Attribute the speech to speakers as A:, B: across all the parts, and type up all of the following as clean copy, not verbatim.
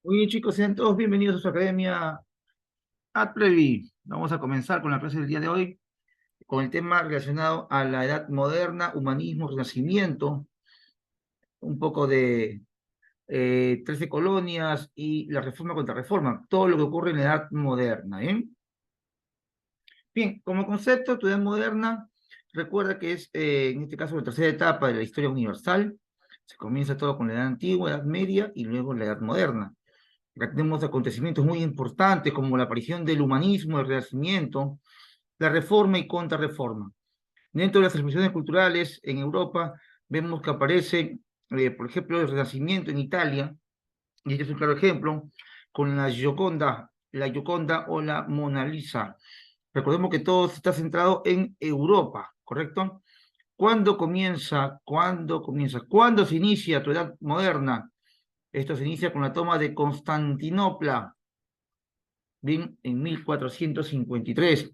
A: Muy bien, chicos, sean todos bienvenidos a su academia Atrevi. Vamos a comenzar con la clase del día de hoy, con el tema relacionado a la edad moderna, humanismo, renacimiento, un poco de 13 colonias y la reforma contra reforma, todo lo que ocurre en la edad moderna, ¿eh? Bien, como concepto, tu edad moderna, recuerda que es, en este caso, la tercera etapa de la historia universal. Se comienza todo con la edad antigua, edad media y luego la edad moderna. Acá tenemos acontecimientos muy importantes como la aparición del humanismo, el renacimiento, la reforma y contrarreforma. Dentro de las expresiones culturales en Europa vemos que aparece, por ejemplo, el Renacimiento en Italia, y este es un claro ejemplo, con la Gioconda o la Mona Lisa. Recordemos que todo está centrado en Europa, ¿correcto? ¿Cuándo se inicia tu edad moderna? Esto se inicia con la toma de Constantinopla, bien, en 1453,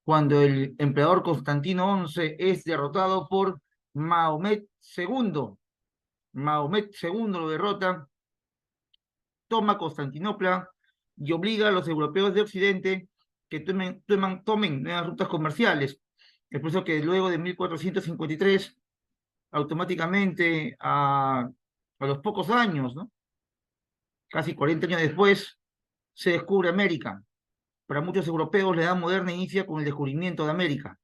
A: cuando el emperador Constantino XI es derrotado por Mahomet II. Mahomet II lo derrota, toma Constantinopla y obliga a los europeos de Occidente que tomen nuevas rutas comerciales. Es por eso que luego de 1453, automáticamente a los pocos años, ¿no? Casi 40 años después, se descubre América. Para muchos europeos, la edad moderna inicia con el descubrimiento de América,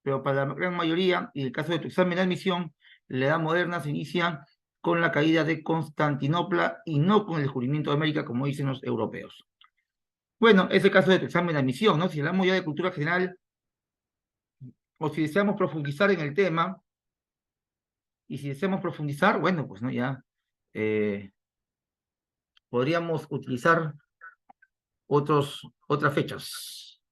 A: pero para la gran mayoría, y el caso de tu examen de admisión, la edad moderna se inicia con la caída de Constantinopla y no con el descubrimiento de América, como dicen los europeos. Bueno, es el caso de tu examen de admisión, ¿no? Si hablamos ya de cultura general, o si deseamos profundizar en el tema, y si deseamos profundizar, bueno, pues no, ya eh, podríamos utilizar otras fechas.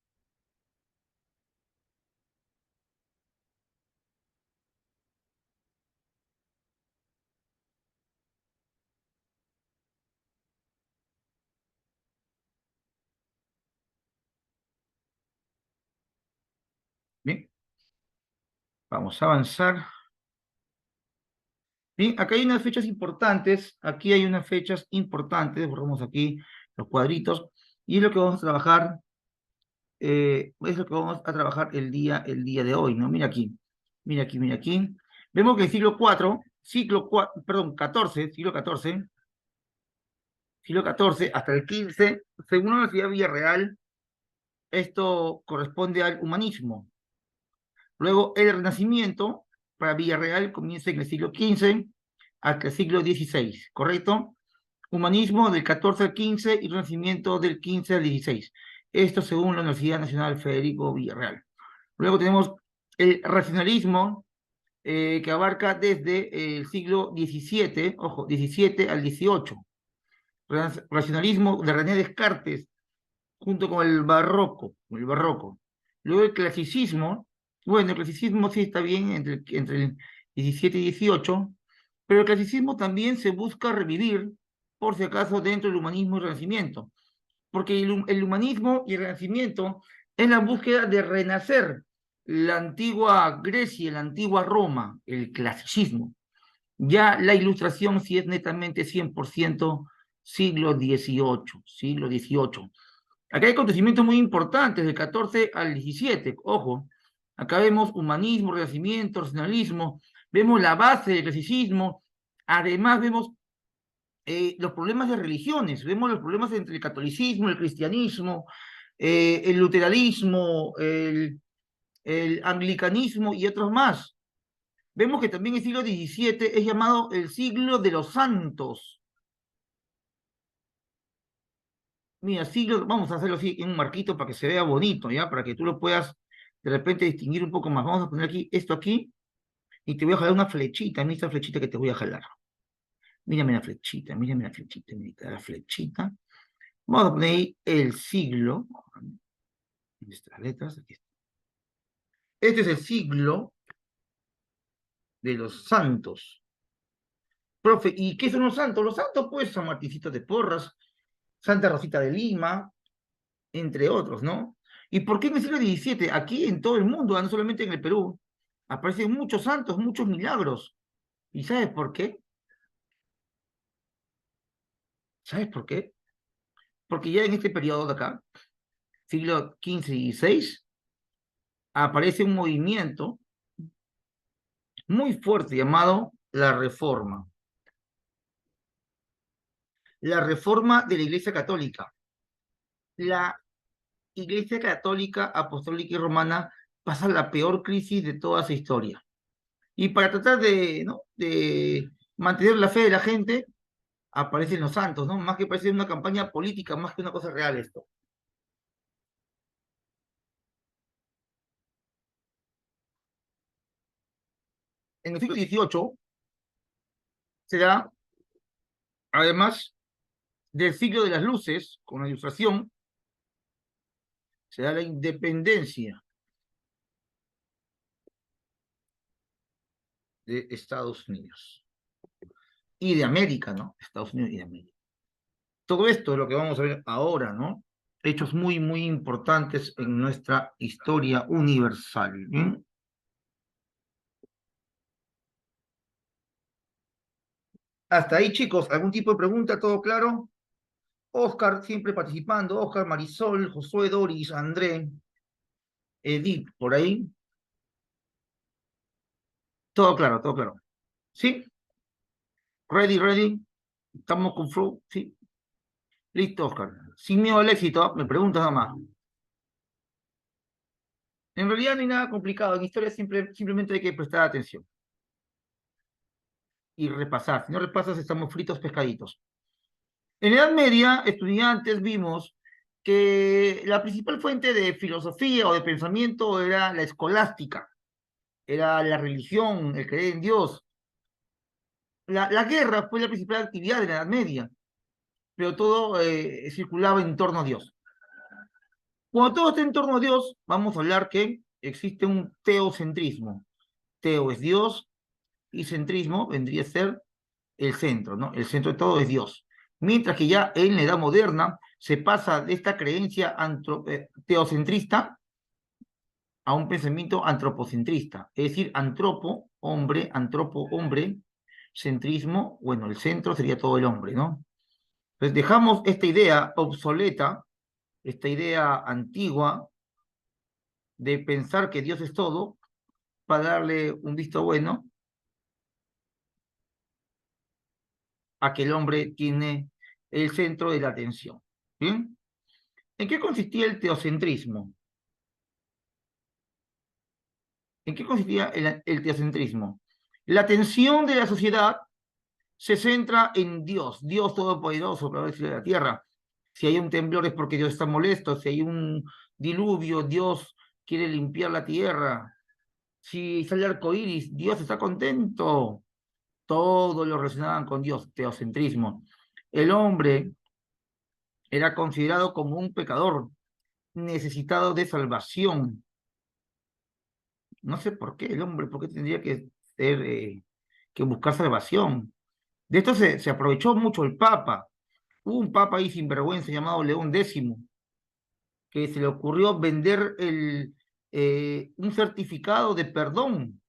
A: Bien, vamos a avanzar. Bien, acá hay unas fechas importantes, aquí hay unas fechas importantes, borramos aquí los cuadritos, y es lo que vamos a trabajar, el día de hoy, ¿no? Mira aquí, mira aquí, mira aquí. Vemos que el siglo IV, perdón, XIV, siglo XIV hasta el XV, según la Universidad de Villarreal, esto corresponde al humanismo. Luego, el Renacimiento, para Villarreal, comienza en el siglo XV hasta el siglo XVI, ¿correcto? Humanismo del XIV al XV y Renacimiento del XV al XVI. Esto según la Universidad Nacional Federico Villarreal. Luego tenemos el racionalismo, que abarca desde el siglo XVII, ojo, XVII al XVIII. Racionalismo de René Descartes, junto con el barroco. Luego el clasicismo, bueno, el clasicismo sí está bien entre el 17 y 18, pero el clasicismo también se busca revivir, por si acaso, dentro del humanismo y el renacimiento, porque el humanismo y el renacimiento es la búsqueda de renacer la antigua Grecia, la antigua Roma, el clasicismo. Ya la ilustración sí es netamente 100% siglo XVIII, siglo XVIII. Acá hay acontecimientos muy importantes, del 14 al 17, ojo. Acá vemos humanismo, renacimiento, racionalismo, vemos la base del clasicismo, además vemos los problemas de religiones, vemos los problemas entre el catolicismo, el cristianismo, el luteranismo, el anglicanismo y otros más. Vemos que también el siglo XVII es llamado el siglo de los santos. Mira, siglo, vamos a hacerlo así en un marquito para que se vea bonito, ¿ya? Para que tú lo puedas de repente distinguir un poco más. Vamos a poner aquí esto aquí y te voy a jalar una flechita, mira esta flechita que te voy a jalar. Mírame la flechita, mira la flechita. Vamos a poner ahí el siglo. Estas letras, aquí está. Este es el siglo de los santos. Profe, ¿y qué son los santos? Los santos, pues, San Martincito de Porras, Santa Rosita de Lima, entre otros, ¿no? ¿Y por qué en el siglo XVII? Aquí en todo el mundo, no solamente en el Perú, aparecen muchos santos, muchos milagros. ¿Y sabes por qué? ¿Sabes por qué? Porque ya en este periodo de acá, siglo XV y XVI, aparece un movimiento muy fuerte llamado la Reforma. La Reforma de la Iglesia Católica. La Iglesia Católica, Apostólica y Romana pasa la peor crisis de toda su historia. Y para tratar de, ¿no?, de mantener la fe de la gente, aparecen los santos, ¿no? Más que parece una campaña política, más que una cosa real esto. En el siglo XVIII se da, además del siglo de las luces, con la ilustración, se da la independencia de Estados Unidos y de América, ¿no? Estados Unidos y de América. Todo esto es lo que vamos a ver ahora, ¿no? Hechos muy, muy importantes en nuestra historia universal. ¿Bien? Hasta ahí, chicos, ¿algún tipo de pregunta? ¿Todo claro? Oscar siempre participando, Oscar, Marisol, Josué, Doris, André, Edith, por ahí. Todo claro, todo claro. ¿Sí? Ready, ready. Estamos con flow. Sí. Listo, Oscar. Sin miedo al éxito, me preguntas nada más. En realidad no hay nada complicado. En historia simplemente hay que prestar atención y repasar. Si no repasas, estamos fritos pescaditos. En la Edad Media, estudiantes vimos que la principal fuente de filosofía o de pensamiento era la escolástica, era la religión, el creer en Dios. La guerra fue la principal actividad de la Edad Media, pero todo circulaba en torno a Dios. Cuando todo está en torno a Dios, vamos a hablar que existe un teocentrismo. Teo es Dios y centrismo vendría a ser el centro, ¿no? El centro de todo es Dios. Mientras que ya en la edad moderna se pasa de esta creencia teocentrista a un pensamiento antropocentrista, es decir, antropo, hombre, centrismo, bueno, el centro sería todo el hombre, ¿no? Entonces dejamos esta idea obsoleta, esta idea antigua de pensar que Dios es todo, para darle un visto bueno a que el hombre tiene el centro de la atención. ¿Bien? ¿En qué consistía el teocentrismo? ¿En qué consistía el teocentrismo? La atención de la sociedad se centra en Dios, Dios todopoderoso, para decir de la tierra. Si hay un temblor es porque Dios está molesto, si hay un diluvio, Dios quiere limpiar la tierra, si sale arco iris, Dios está contento. Todo lo relacionaban con Dios, teocentrismo. El hombre era considerado como un pecador necesitado de salvación. No sé por qué el hombre, por qué tendría que ser, que buscar salvación. De esto se aprovechó mucho el Papa. Hubo un Papa ahí sinvergüenza llamado León X, que se le ocurrió vender un certificado de perdón.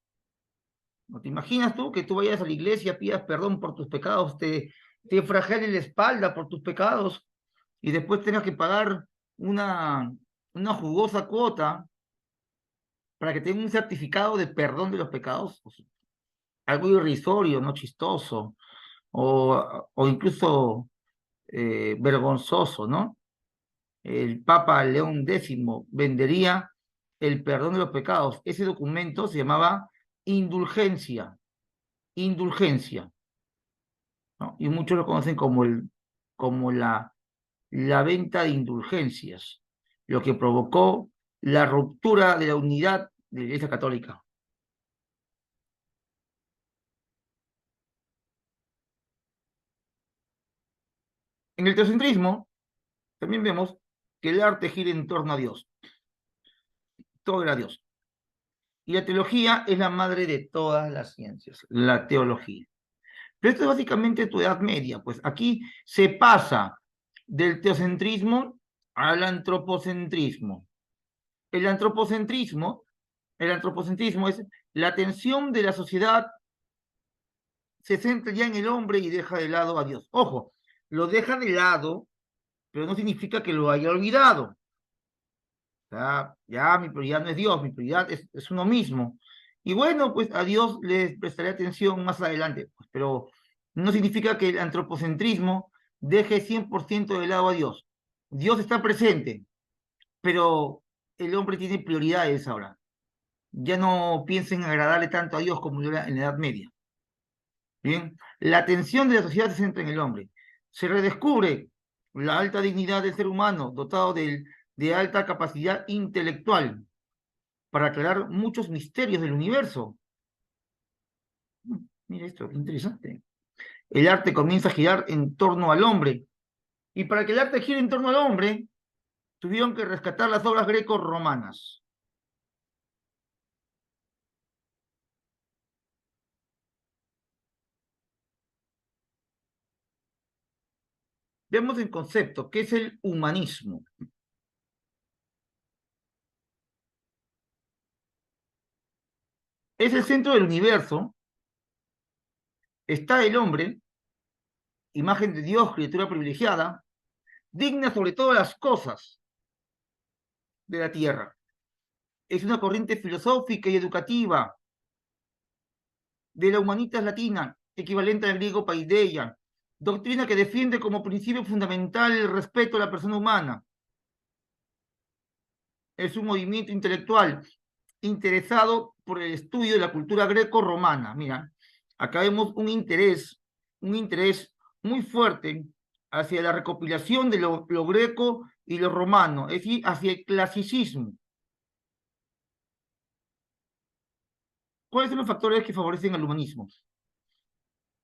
A: ¿No te imaginas tú que tú vayas a la iglesia, pidas perdón por tus pecados, te flagelen la espalda por tus pecados y después tengas que pagar una, una jugosa cuota para que tenga un certificado de perdón de los pecados? Pues, algo irrisorio, no chistoso, o incluso vergonzoso, ¿no? El Papa León X vendería el perdón de los pecados. Ese documento se llamaba indulgencia, indulgencia, ¿no? Y muchos lo conocen como la venta de indulgencias, lo que provocó la ruptura de la unidad de la Iglesia Católica. En el teocentrismo también vemos que el arte gira en torno a Dios, todo era Dios. Y la teología es la madre de todas las ciencias, la teología. Pero esto es básicamente tu Edad Media, pues aquí se pasa del teocentrismo al antropocentrismo. El antropocentrismo, el antropocentrismo es la atención de la sociedad se centra ya en el hombre y deja de lado a Dios. Ojo, lo deja de lado, pero no significa que lo haya olvidado. O sea, ya mi prioridad no es Dios, mi prioridad es uno mismo. Y bueno, pues a Dios les prestaré atención más adelante, pues, pero no significa que el antropocentrismo deje 100% de lado a Dios. Dios está presente, pero el hombre tiene prioridades ahora. Ya no piensen en agradarle tanto a Dios como lo era en la Edad Media. Bien, la atención de la sociedad se centra en el hombre. Se redescubre la alta dignidad del ser humano, dotado de alta capacidad intelectual para aclarar muchos misterios del universo. Mira esto, qué interesante. El arte comienza a girar en torno al hombre. Y para que el arte gire en torno al hombre, tuvieron que rescatar las obras greco-romanas. Veamos el concepto, ¿qué es el humanismo? Es el centro del universo, está el hombre, imagen de Dios, criatura privilegiada, digna sobre todas las cosas de la tierra. Es una corriente filosófica y educativa de la humanitas latina, equivalente al griego paideia, doctrina que defiende como principio fundamental el respeto a la persona humana. Es un movimiento intelectual interesado por el estudio de la cultura greco-romana. Mira, acá vemos un interés muy fuerte hacia la recopilación de lo greco y lo romano, es decir, hacia el clasicismo. ¿Cuáles son los factores que favorecen al humanismo?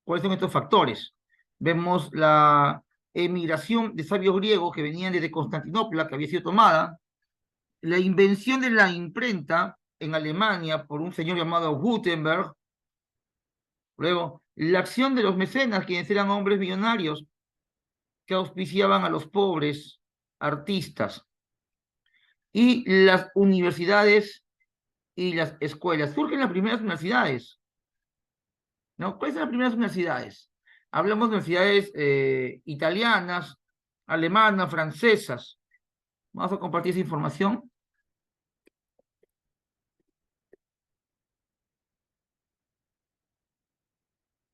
A: ¿Cuáles son estos factores? Vemos la emigración de sabios griegos que venían desde Constantinopla, que había sido tomada, la invención de la imprenta en Alemania por un señor llamado Gutenberg, luego la acción de los mecenas, quienes eran hombres millonarios que auspiciaban a los pobres artistas, y las universidades y las escuelas. Surgen las primeras universidades, ¿no? ¿Cuáles son las primeras universidades? Hablamos de universidades italianas, alemanas, francesas. Vamos a compartir esa información.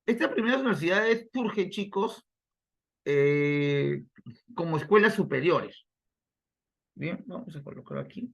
A: Estas primeras universidades surgen, chicos, eh, como escuelas superiores. Bien, vamos a colocar aquí.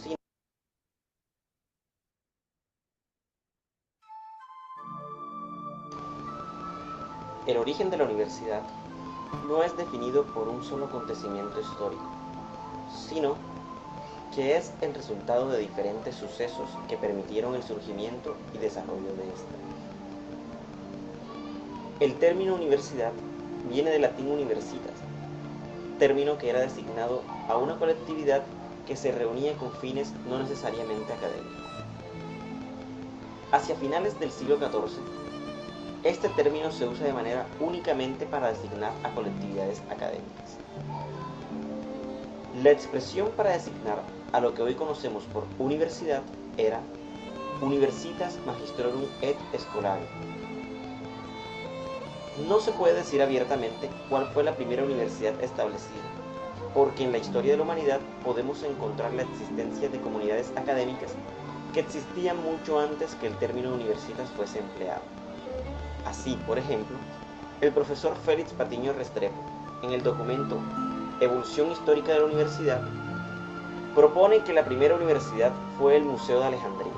B: Sí, el origen de la universidad no es definido por un solo acontecimiento histórico, sino que es el resultado de diferentes sucesos que permitieron el surgimiento y desarrollo de esta. El término universidad viene del latín universitas, término que era designado a una colectividad que se reunía con fines no necesariamente académicos. Hacia finales del siglo XIV, este término se usa de manera únicamente para designar a colectividades académicas. La expresión para designar a lo que hoy conocemos por universidad era Universitas Magistrorum et Scholarum. No se puede decir abiertamente cuál fue la primera universidad establecida, porque en la historia de la humanidad podemos encontrar la existencia de comunidades académicas que existían mucho antes que el término universitas fuese empleado. Así, por ejemplo, el profesor Félix Patiño Restrepo, en el documento Evolución Histórica de la Universidad, propone que la primera universidad fue el Museo de Alejandría,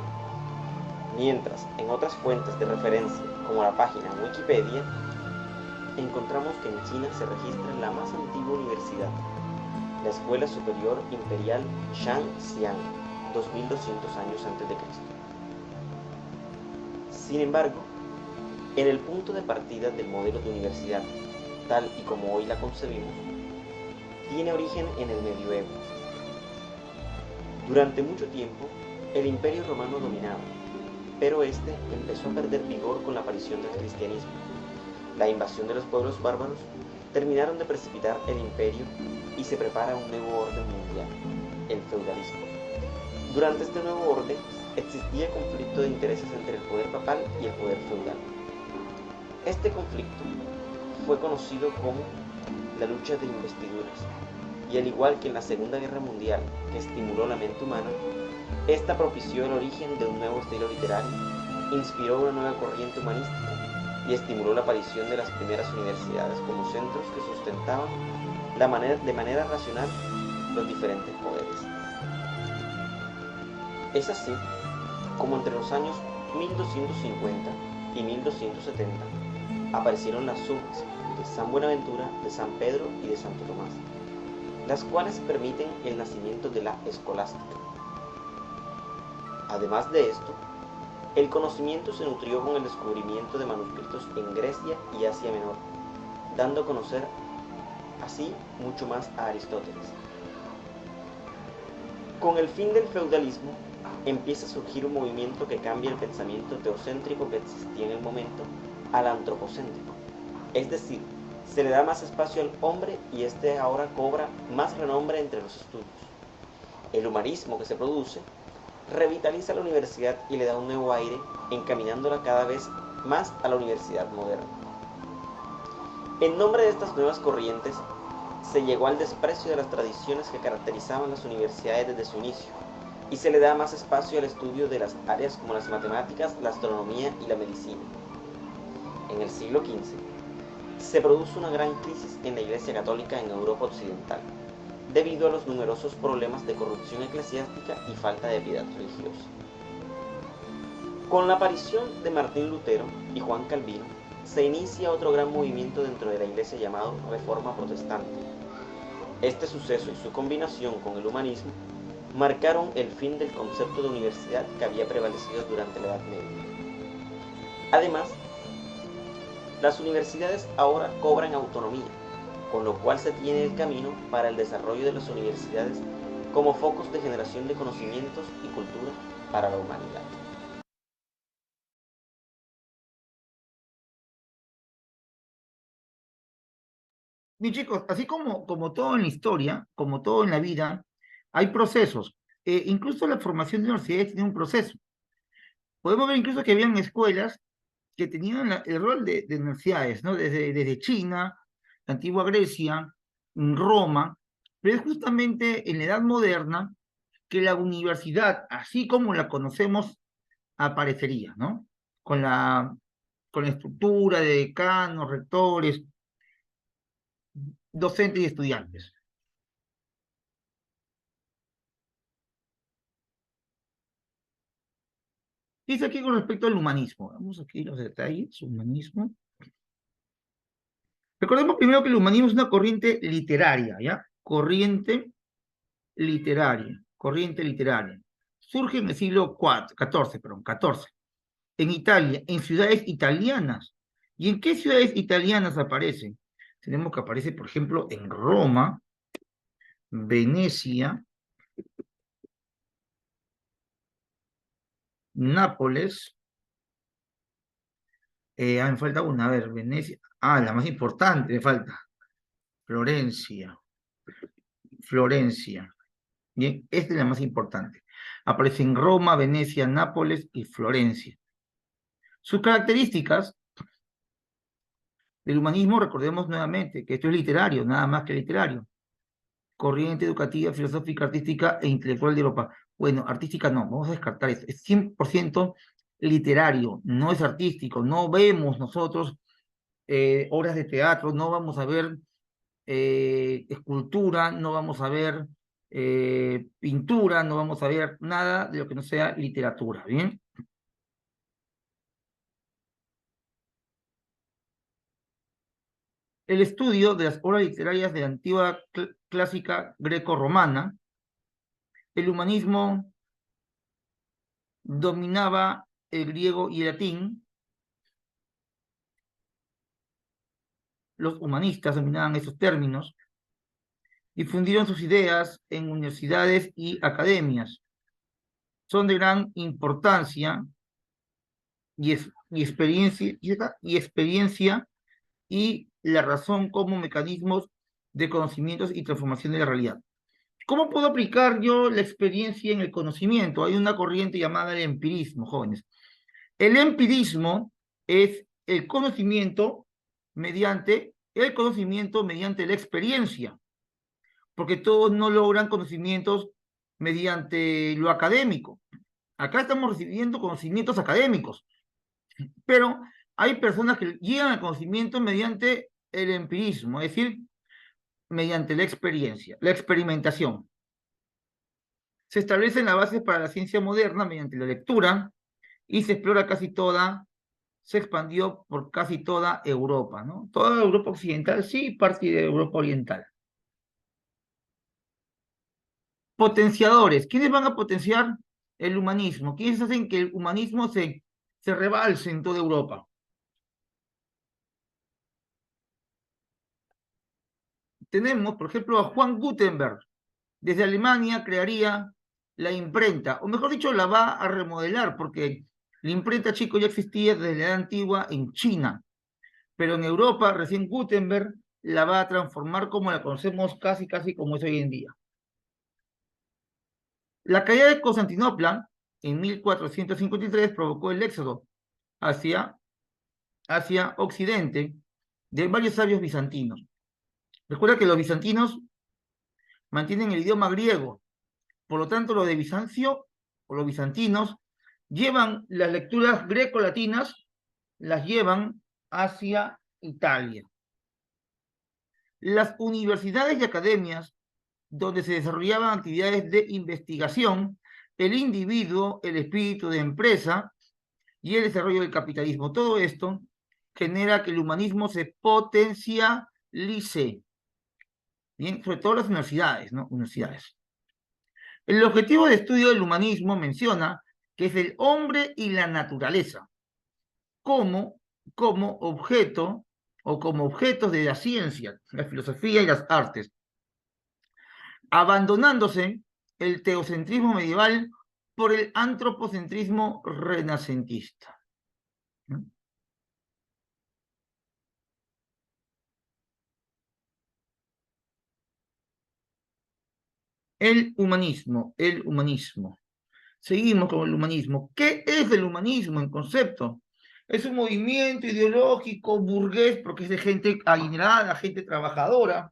B: mientras en otras fuentes de referencia, como la página Wikipedia, encontramos que en China se registra la más antigua universidad, la Escuela Superior Imperial Shangxiang, 2200 años antes de Cristo. Sin embargo, en el punto de partida del modelo de universidad, tal y como hoy la concebimos, tiene origen en el medioevo. Durante mucho tiempo, el Imperio Romano dominaba, pero este empezó a perder vigor con la aparición del cristianismo. La invasión de los pueblos bárbaros terminaron de precipitar el imperio y se prepara un nuevo orden mundial, el feudalismo. Durante este nuevo orden existía conflicto de intereses entre el poder papal y el poder feudal. Este conflicto fue conocido como la lucha de investiduras, y al igual que en la Segunda Guerra Mundial, que estimuló la mente humana, esta propició el origen de un nuevo estilo literario, inspiró una nueva corriente humanística y estimuló la aparición de las primeras universidades como centros que sustentaban de manera racional los diferentes poderes. Es así como entre los años 1250 y 1270 aparecieron las urnas de San Buenaventura, de San Pedro y de Santo Tomás, las cuales permiten el nacimiento de la escolástica. Además de esto, el conocimiento se nutrió con el descubrimiento de manuscritos en Grecia y Asia Menor, dando a conocer así mucho más a Aristóteles. Con el fin del feudalismo, empieza a surgir un movimiento que cambia el pensamiento teocéntrico que existía en el momento al antropocéntrico. Es decir, se le da más espacio al hombre y este ahora cobra más renombre entre los estudios. El humanismo que se produce revitaliza la universidad y le da un nuevo aire, encaminándola cada vez más a la universidad moderna. En nombre de estas nuevas corrientes, se llegó al desprecio de las tradiciones que caracterizaban las universidades desde su inicio, y se le da más espacio al estudio de las áreas como las matemáticas, la astronomía y la medicina. En el siglo XV, se produce una gran crisis en la Iglesia Católica en Europa Occidental, debido a los numerosos problemas de corrupción eclesiástica y falta de piedad religiosa. Con la aparición de Martín Lutero y Juan Calvino, se inicia otro gran movimiento dentro de la Iglesia llamado Reforma Protestante. Este suceso y su combinación con el humanismo marcaron el fin del concepto de universidad que había prevalecido durante la Edad Media. Además, las universidades ahora cobran autonomía, con lo cual se tiene el camino para el desarrollo de las universidades como focos de generación de conocimientos y cultura para la humanidad.
A: Bien, chicos, así como todo en la historia, como todo en la vida, hay procesos. Incluso la formación de universidades tiene un proceso. Podemos ver incluso que habían escuelas que tenían el rol de universidades, ¿no? Desde China, la antigua Grecia, Roma, pero es justamente en la Edad Moderna que la universidad, así como la conocemos, aparecería, ¿no? Con la, con la estructura de decanos, rectores, docentes y estudiantes. Dice aquí con respecto al humanismo. Vamos aquí los detalles, humanismo. Recordemos primero que el humanismo es una corriente literaria, ¿ya? Corriente literaria. Surge en el siglo XIV, en Italia, en ciudades italianas. ¿Y en qué ciudades italianas aparece? Tenemos que aparece, por ejemplo, en Roma, Venecia, Nápoles, me falta una, a ver, Venecia, la más importante me falta, Florencia, Florencia. Bien, esta es la más importante. Aparece en Roma, Venecia, Nápoles y Florencia. Sus características del humanismo, recordemos nuevamente que esto es literario, nada más que literario. Corriente educativa, filosófica, artística e intelectual de Europa. Bueno, artística no, vamos a descartar esto. Es 100% literario, no es artístico. No vemos nosotros obras de teatro, no vamos a ver escultura, no vamos a ver pintura, no vamos a ver nada de lo que no sea literatura, ¿bien? El estudio de las obras literarias de la antigua clásica greco-romana, el humanismo dominaba el griego y el latín. Los humanistas dominaban esos términos, difundieron sus ideas en universidades y academias. Son de gran importancia y experiencia y la razón como mecanismos de conocimientos y transformación de la realidad. ¿Cómo puedo aplicar yo la experiencia en el conocimiento? Hay una corriente llamada el empirismo, jóvenes. El empirismo es el conocimiento mediante la experiencia, porque todos no logran conocimientos mediante lo académico. Acá estamos recibiendo conocimientos académicos, pero hay personas que llegan al conocimiento mediante el empirismo, es decir, mediante la experiencia, la experimentación. Se establecen las bases para la ciencia moderna mediante la lectura y se expandió por casi toda Europa, ¿no? Toda Europa occidental, sí, parte de Europa oriental. Potenciadores. ¿Quiénes van a potenciar el humanismo? ¿Quiénes hacen que el humanismo se rebalse en toda Europa? Tenemos, por ejemplo, a Juan Gutenberg. Desde Alemania crearía la imprenta, o mejor dicho, la va a remodelar, porque la imprenta, chicos, ya existía desde la edad antigua en China, pero en Europa, recién Gutenberg la va a transformar como la conocemos casi como es hoy en día. La caída de Constantinopla en 1453 provocó el éxodo hacia Occidente de varios sabios bizantinos. Recuerda que los bizantinos mantienen el idioma griego, por lo tanto, los de Bizancio o los bizantinos llevan las lecturas greco-latinas, las llevan hacia Italia. Las universidades y academias donde se desarrollaban actividades de investigación, el individuo, el espíritu de empresa y el desarrollo del capitalismo. Todo esto genera que el humanismo se potencialice. Bien, sobre todo las universidades, ¿no? Universidades. El objetivo de estudio del humanismo menciona que es el hombre y la naturaleza como objeto o como objetos de la ciencia, la filosofía y las artes, abandonándose el teocentrismo medieval por el antropocentrismo renacentista. El humanismo. Seguimos con el humanismo. ¿Qué es el humanismo en concepto? Es un movimiento ideológico burgués, porque es de gente adinerada, gente trabajadora,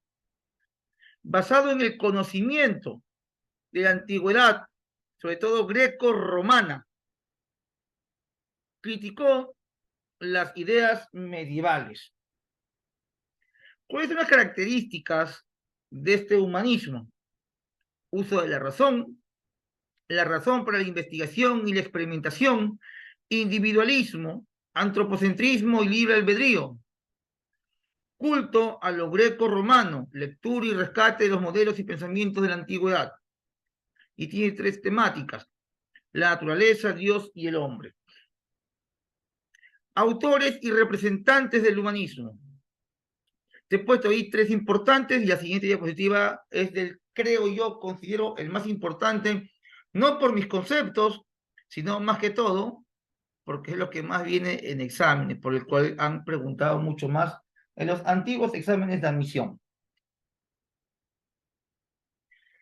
A: basado en el conocimiento de la antigüedad, sobre todo greco-romana. Criticó las ideas medievales. ¿Cuáles son las características de este humanismo? Uso de la razón para la investigación y la experimentación, individualismo, antropocentrismo y libre albedrío, culto a lo greco-romano, lectura y rescate de los modelos y pensamientos de la antigüedad. Y tiene 3 temáticas: la naturaleza, Dios y el hombre. Autores y representantes del humanismo. Te he puesto ahí 3 importantes y la siguiente diapositiva es del, creo yo, considero el más importante, no por mis conceptos, sino más que todo, porque es lo que más viene en exámenes, por el cual han preguntado mucho más en los antiguos exámenes de admisión.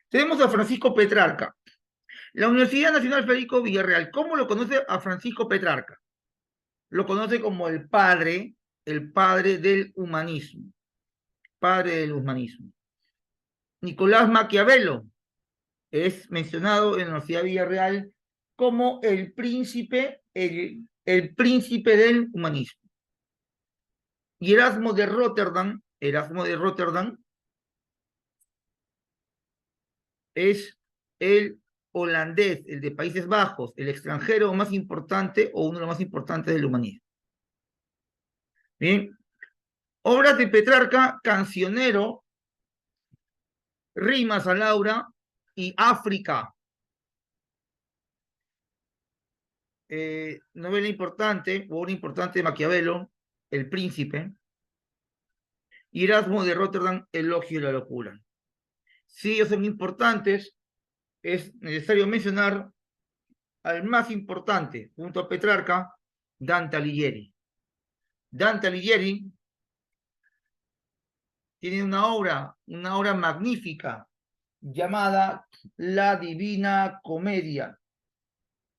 A: Tenemos a Francisco Petrarca. La Universidad Nacional Federico Villarreal, ¿cómo lo conoce a Francisco Petrarca? Lo conoce como el padre del humanismo. Padre del humanismo. Nicolás Maquiavelo es mencionado en la Universidad Villarreal como el príncipe del humanismo. Y Erasmo de Rotterdam es el holandés, el de Países Bajos, el extranjero más importante o uno de los más importantes del humanismo. Bien. Obras de Petrarca: Cancionero, Rimas a Laura y África. novela importante, o una importante de Maquiavelo, El Príncipe, y Erasmo de Rotterdam, Elogio de la locura. Si ellos son importantes, es necesario mencionar al más importante, junto a Petrarca, Dante Alighieri. Dante Alighieri tiene una obra magnífica llamada La Divina Comedia.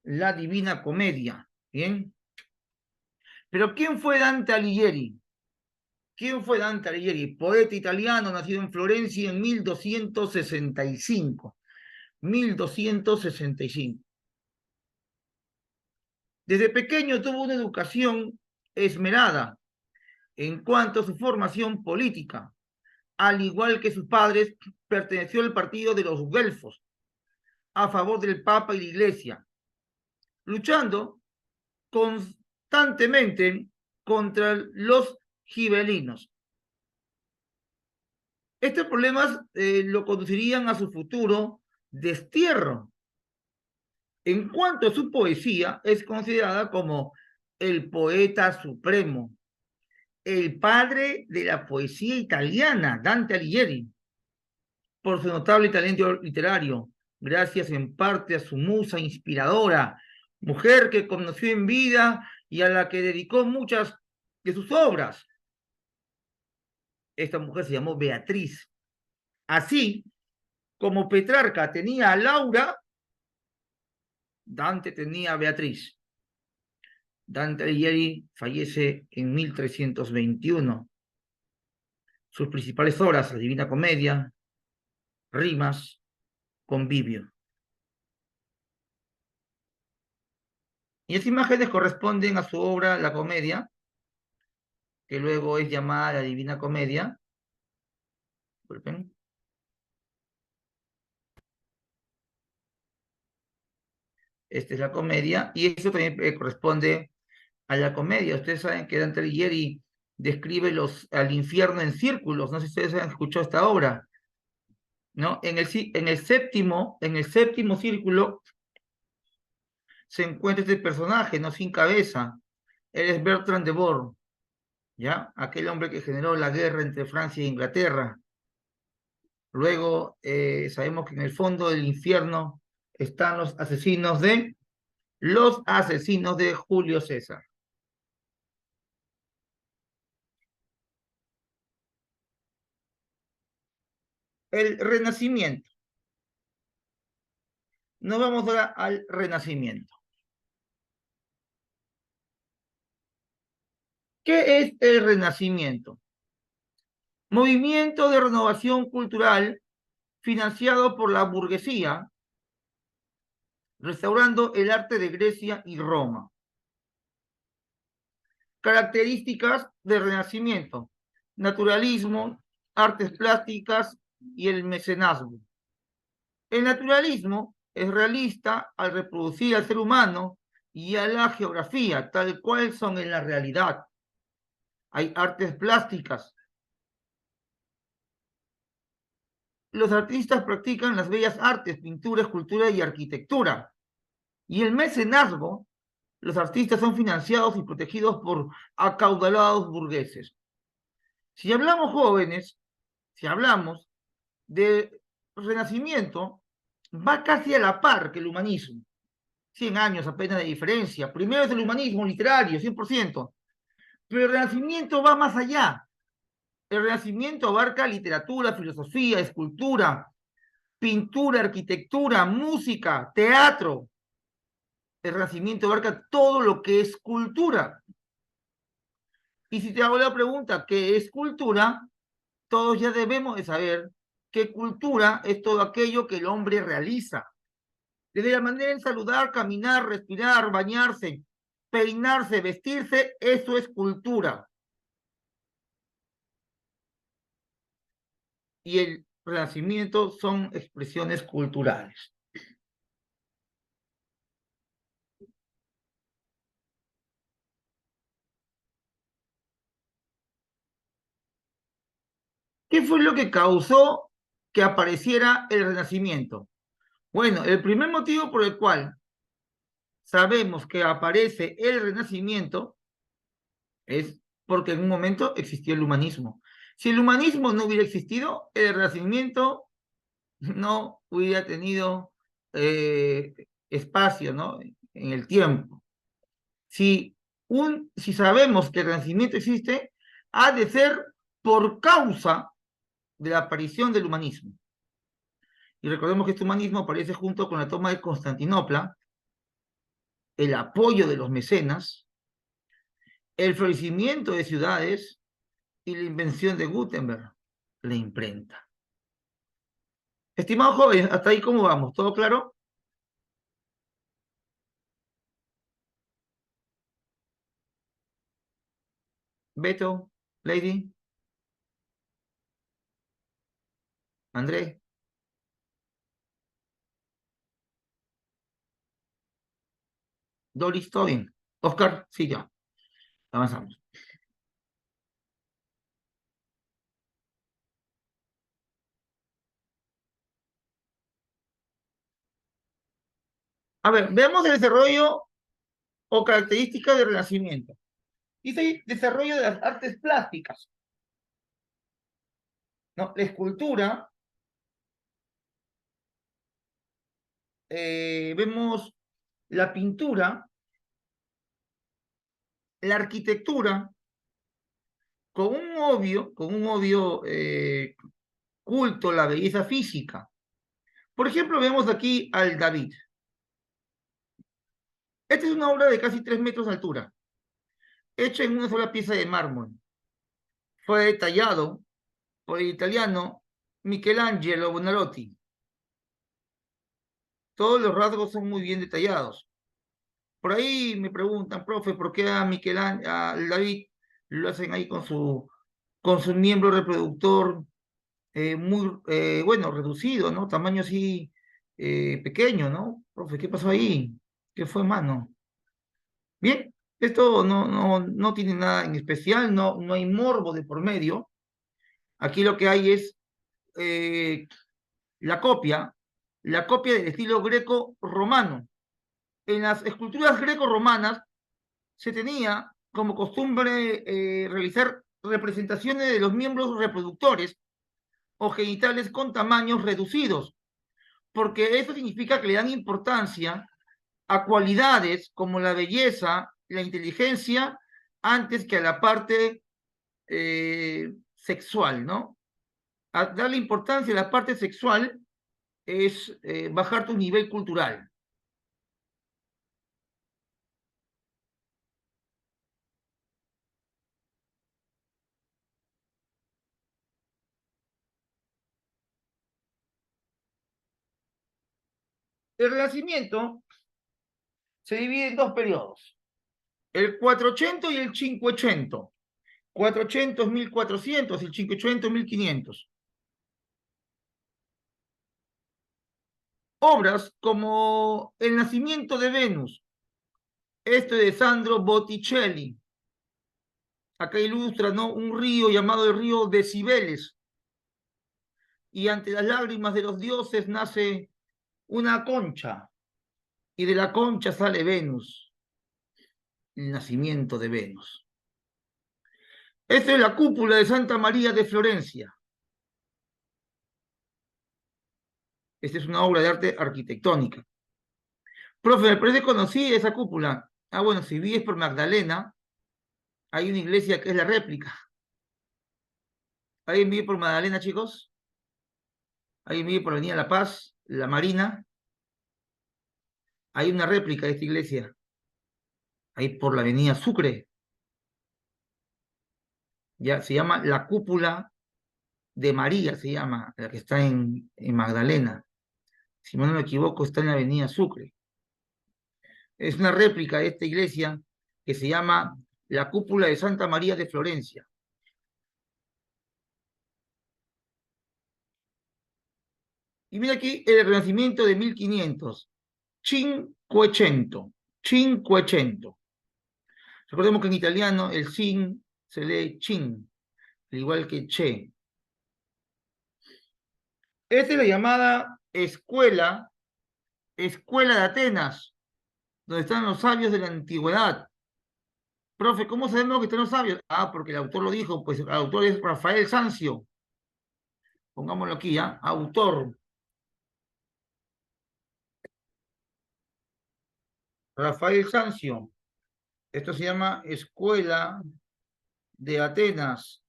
A: La Divina Comedia, ¿bien? Pero ¿quién fue Dante Alighieri? ¿Quién fue Dante Alighieri? Poeta italiano, nacido en Florencia en 1265. 1265. Desde pequeño tuvo una educación esmerada en cuanto a su formación política. Al igual que sus padres, perteneció al partido de los Guelfos, a favor del Papa y la Iglesia, luchando constantemente contra los gibelinos. Estos problemas lo conducirían a su futuro destierro. En cuanto a su poesía, es considerada como el poeta supremo, el padre de la poesía italiana, Dante Alighieri, por su notable talento literario, gracias en parte a su musa inspiradora, mujer que conoció en vida y a la que dedicó muchas de sus obras. Esta mujer se llamó Beatriz. Así como Petrarca tenía a Laura, Dante tenía a Beatriz. Dante Alighieri fallece en 1321. Sus principales obras, la Divina Comedia, Rimas, Convivio. Y estas imágenes corresponden a su obra La Comedia, que luego es llamada la Divina Comedia. Disculpen. Esta es la comedia, y eso también corresponde a la comedia. Ustedes saben que Dante Alighieri describe al infierno en círculos. No sé si ustedes han escuchado esta obra, ¿no? En el séptimo círculo se encuentra este personaje, ¿no? Sin cabeza. Él es Bertrand de Born, ¿ya? Aquel hombre que generó la guerra entre Francia e Inglaterra. Luego sabemos que en el fondo del infierno están los asesinos de Julio César. El Renacimiento. Nos vamos ahora al Renacimiento. ¿Qué es el Renacimiento? Movimiento de renovación cultural financiado por la burguesía, restaurando el arte de Grecia y Roma. Características del Renacimiento: naturalismo, artes plásticas y el mecenazgo. El naturalismo es realista al reproducir al ser humano y a la geografía, tal cual son en la realidad. Hay artes plásticas. Los artistas practican las bellas artes, pintura, escultura y arquitectura. Y el mecenazgo, los artistas son financiados y protegidos por acaudalados burgueses. Si hablamos jóvenes, si hablamos de Renacimiento, va casi a la par que el humanismo. 100 años apenas de diferencia. Primero es el humanismo literario, 100%. Pero el Renacimiento va más allá. El Renacimiento abarca literatura, filosofía, escultura, pintura, arquitectura, música, teatro. El Renacimiento abarca todo lo que es cultura. Y si te hago la pregunta, ¿qué es cultura? Todos ya debemos de saber que cultura es todo aquello que el hombre realiza. Desde la manera en saludar, caminar, respirar, bañarse, peinarse, vestirse, eso es cultura. Y el Renacimiento son expresiones culturales. ¿Qué fue lo que causó que apareciera el Renacimiento? Bueno, el primer motivo por el cual sabemos que aparece el Renacimiento, es porque en un momento existió el humanismo. Si el humanismo no hubiera existido, el Renacimiento no hubiera tenido espacio, ¿no? En el tiempo. Si sabemos que el Renacimiento existe, ha de ser por causa de la aparición del humanismo. Y recordemos que este humanismo aparece junto con la toma de Constantinopla, el apoyo de los mecenas, el florecimiento de ciudades y la invención de Gutenberg, la imprenta. Estimado joven, hasta ahí cómo vamos, ¿todo claro? Beto, Lady, Andrés, Doris, todo bien. Oscar, sí, ya, avanzamos. A ver, veamos el desarrollo o características del Renacimiento. Dice desarrollo de las artes plásticas, ¿no? La escultura, vemos la pintura, la arquitectura, con un obvio culto a la belleza física. Por ejemplo, vemos aquí al David. Esta es una obra de casi 3 metros de altura, hecha en una sola pieza de mármol. Fue detallado por el italiano Michelangelo Buonarroti. Todos los rasgos son muy bien detallados. Por ahí me preguntan, profe, ¿por qué a Michelangelo, al David, lo hacen ahí con su miembro reproductor muy, bueno, reducido, ¿no? Tamaño así pequeño, ¿no? Profe, ¿qué pasó ahí? ¿Qué fue, mano? Bien, esto no tiene nada en especial, no hay morbo de por medio. Aquí lo que hay es eh, la copia, la copia del estilo greco-romano. En las esculturas greco-romanas se tenía como costumbre realizar representaciones de los miembros reproductores o genitales con tamaños reducidos, porque eso significa que le dan importancia a cualidades como la belleza, la inteligencia, antes que a la parte sexual, ¿no? A darle importancia a la parte sexual es bajar tu nivel cultural. El Renacimiento se divide en dos periodos, el 480 y el 580. 400, 1400, el 500, 1500. Obras como El nacimiento de Venus, este de Sandro Botticelli. Acá ilustra, ¿no?, un río llamado el río de Cibeles. Y ante las lágrimas de los dioses nace una concha. Y de la concha sale Venus, el nacimiento de Venus. Esta es la cúpula de Santa María de Florencia. Esta es una obra de arte arquitectónica. Profe, me parece conocida esa cúpula. Ah, bueno, si vives por Magdalena, hay una iglesia que es la réplica. ¿Alguien vive por Magdalena, chicos? ¿Alguien vive por Avenida La Paz, La Marina? Hay una réplica de esta iglesia. Ahí por la Avenida Sucre. Ya se llama la cúpula de María, se llama, la que está en Magdalena. Si no me equivoco, está en la Avenida Sucre. Es una réplica de esta iglesia que se llama la cúpula de Santa María de Florencia. Y mira aquí el Renacimiento de 1500. Cinquecento. Cinquecento. Recordemos que en italiano el sin se lee chin, al igual que che. Esta es la llamada escuela de Atenas. donde están los sabios de la antigüedad. Profe, ¿cómo sabemos que están los sabios? Ah, porque el autor lo dijo, pues el autor es Rafael Sanzio. Pongámoslo aquí, ¿ah? Autor, Rafael Sanzio. Esto se llama Escuela de Atenas.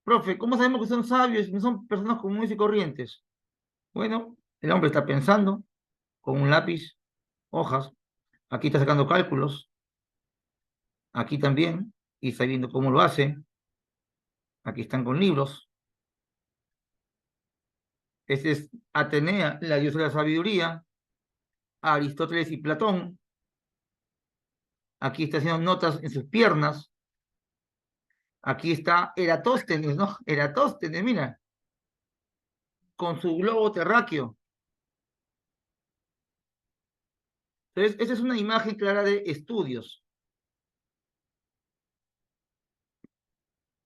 A: Profe, ¿cómo sabemos que son sabios y no son personas comunes y corrientes? Bueno, el hombre está pensando con un lápiz, hojas. Aquí está sacando cálculos. Aquí también. Y está viendo cómo lo hace. Aquí están con libros. Este es Atenea, la diosa de la sabiduría. Aristóteles y Platón. Aquí está haciendo notas en sus piernas. Aquí está Eratóstenes, ¿no? Eratóstenes, mira, con su globo terráqueo. Entonces, esa es una imagen clara de estudios.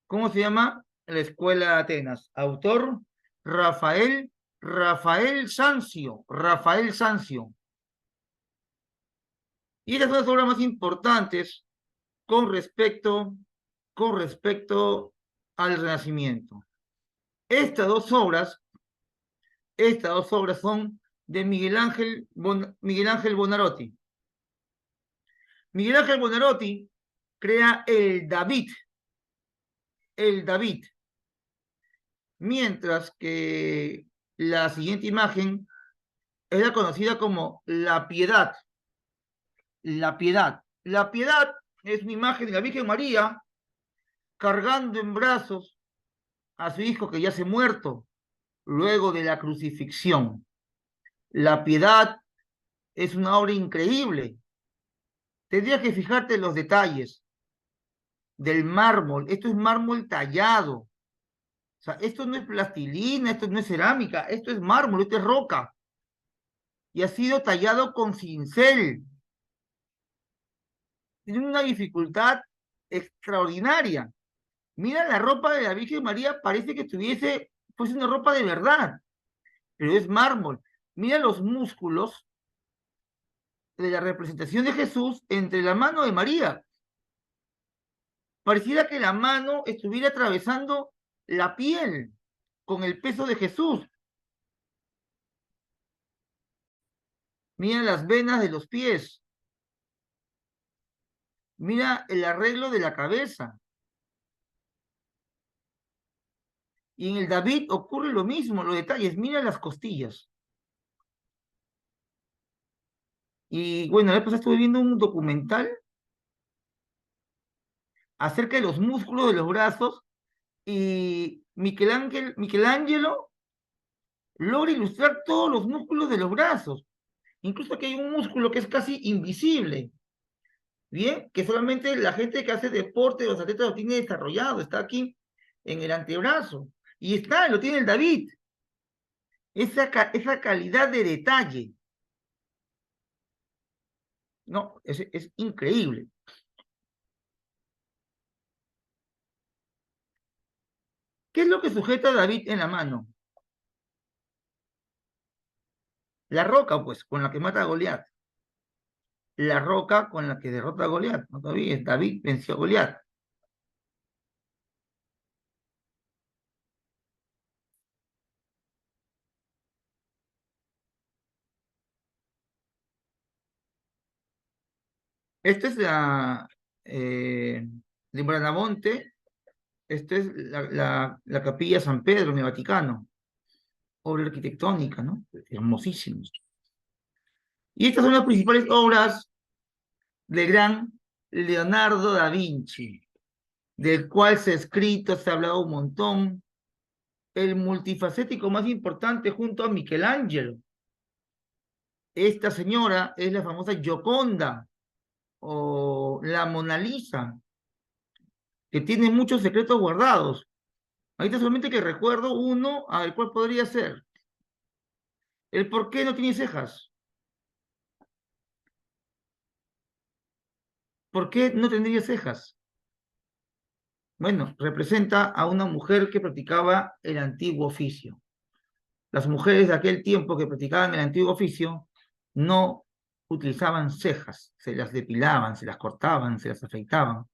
A: ¿Cómo se llama? La Escuela de Atenas. Autor, Rafael Sanzio. Rafael Sanzio. Y estas son las obras más importantes con respecto, con respecto al Renacimiento. Estas dos obras, estas dos obras son de Miguel Ángel Bonarotti. Miguel Ángel Bonarotti crea el David, mientras que la siguiente imagen es la conocida como la Piedad. La Piedad. La Piedad es una imagen de la Virgen María cargando en brazos a su hijo que ya se ha muerto luego de la crucifixión. La Piedad es una obra increíble. Tendrías que fijarte en los detalles del mármol. Esto es mármol tallado. O sea, esto no es plastilina, esto no es cerámica, esto es mármol, esto es roca. Y ha sido tallado con cincel. Tiene una dificultad extraordinaria. Mira la ropa de la Virgen María, parece que fuese una ropa de verdad, pero es mármol. Mira los músculos de la representación de Jesús entre la mano de María. Pareciera que la mano estuviera atravesando la piel con el peso de Jesús. Mira las venas de los pies. Mira el arreglo de la cabeza. Y en el David ocurre lo mismo, los detalles. Mira las costillas. Y bueno, la vez pasada estuve viendo un documental acerca de los músculos de los brazos y Michelangelo logra ilustrar todos los músculos de los brazos. Incluso aquí hay un músculo que es casi invisible, ¿bien? Que solamente la gente que hace deporte, los atletas lo tiene desarrollado, está aquí en el antebrazo. Y lo tiene el David. Esa calidad de detalle, ¿no? Es increíble. ¿Qué es lo que sujeta a David en la mano? La roca, pues, con la que mata a Goliat. La roca con la que derrota a Goliat. No te olvides, David venció a Goliat. Esta es de Branamonte. Esta es la Capilla San Pedro en el Vaticano. Obra arquitectónica, ¿no? Hermosísimos. Y estas son las principales obras del gran Leonardo da Vinci, del cual se ha escrito, se ha hablado un montón, el multifacético más importante junto a Michelangelo. Esta señora es la famosa Gioconda o la Mona Lisa, que tiene muchos secretos guardados. Ahorita solamente que recuerdo uno, a ver cuál podría ser. El por qué no tiene cejas. ¿Por qué no tendría cejas? Bueno, representa a una mujer que practicaba el antiguo oficio. Las mujeres de aquel tiempo que practicaban el antiguo oficio no utilizaban cejas, se las depilaban, se las cortaban, se las afeitaban.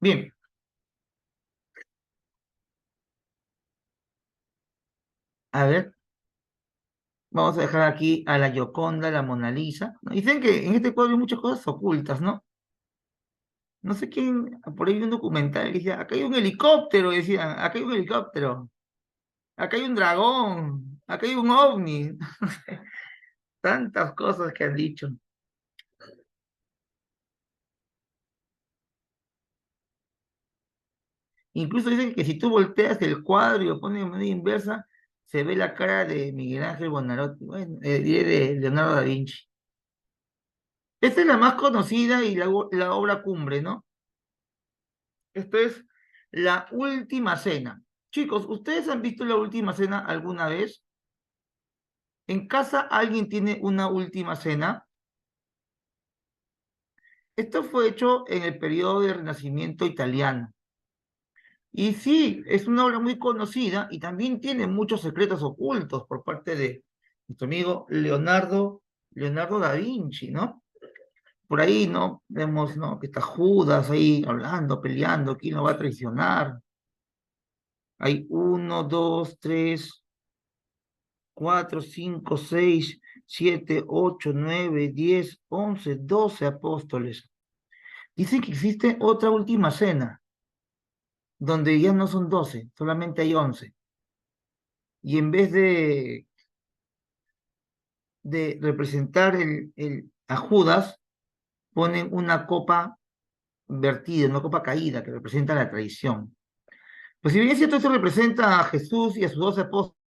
A: Bien, a ver, vamos a dejar aquí a la Gioconda, la Mona Lisa. Dicen que en este cuadro hay muchas cosas ocultas, ¿no? No sé quién, por ahí vi un documental que decía, acá hay un helicóptero, decían, acá hay un helicóptero, acá hay un dragón, acá hay un ovni, tantas cosas que han dicho. Incluso dicen que si tú volteas el cuadro y lo pones de manera inversa, se ve la cara de Miguel Ángel Buonarroti, bueno, diré de Leonardo da Vinci. Esta es la más conocida y la obra cumbre, ¿no? Esto es La Última Cena. Chicos, ¿ustedes han visto La Última Cena alguna vez? ¿En casa alguien tiene una Última Cena? Esto fue hecho en el periodo del Renacimiento italiano. Y sí, es una obra muy conocida y también tiene muchos secretos ocultos por parte de nuestro amigo Leonardo da Vinci, ¿no? Por ahí, ¿no? Vemos, ¿no? Que está Judas ahí hablando, peleando, quién lo va a traicionar. Hay uno, dos, tres, cuatro, cinco, seis, siete, ocho, nueve, 10, 11, 12 apóstoles. Dicen que existe otra última cena, donde ya no son 12, solamente hay 11. Y en vez de representar a Judas, ponen una copa vertida, una copa caída, que representa la traición. Pues si bien es cierto, esto representa a Jesús y a sus 12 apóstoles,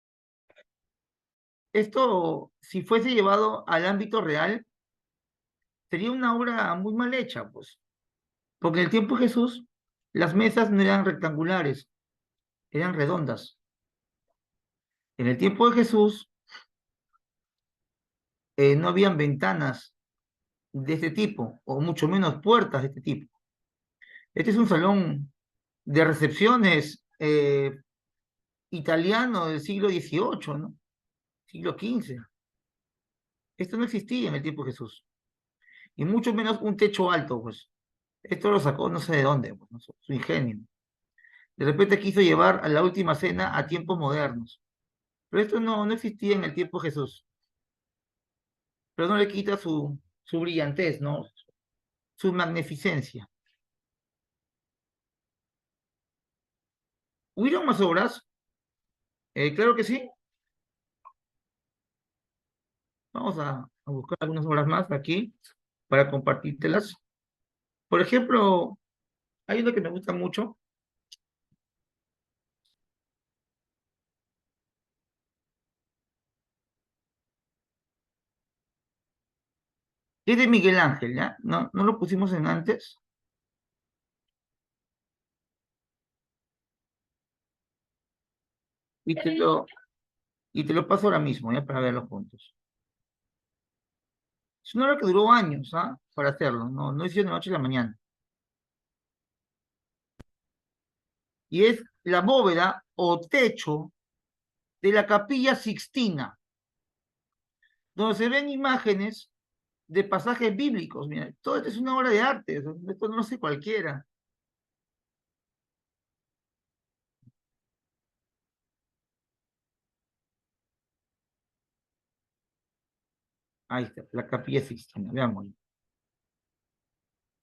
A: esto, si fuese llevado al ámbito real, sería una obra muy mal hecha, pues. Porque en el tiempo de Jesús, las mesas no eran rectangulares, eran redondas. En el tiempo de Jesús, no habían ventanas de este tipo, o mucho menos puertas de este tipo. Este es un salón de recepciones italiano del siglo XVIII, ¿no? Siglo XV. Esto no existía en el tiempo de Jesús. Y mucho menos un techo alto, pues. Esto lo sacó no sé de dónde, pues, ¿no? Su ingenio. De repente quiso llevar a la última cena a tiempos modernos. Pero esto no existía en el tiempo de Jesús. Pero no le quita su brillantez, ¿no? Su magnificencia. ¿Hubieron más obras? Claro que sí. Vamos a buscar algunas obras más aquí para compartírtelas. Por ejemplo, hay una que me gusta mucho, que es de Miguel Ángel, ¿ya? No lo pusimos en antes. Y te lo paso ahora mismo, ¿ya? Para verlo juntos. Es una obra que duró años, ¿ah? Para hacerlo, no hizo de noche a la mañana. Y es la bóveda o techo de la Capilla Sixtina, donde se ven imágenes de pasajes bíblicos. Mira, todo esto es una obra de arte, esto no lo sé cualquiera. Ahí está, la Capilla Sixtina, veamos.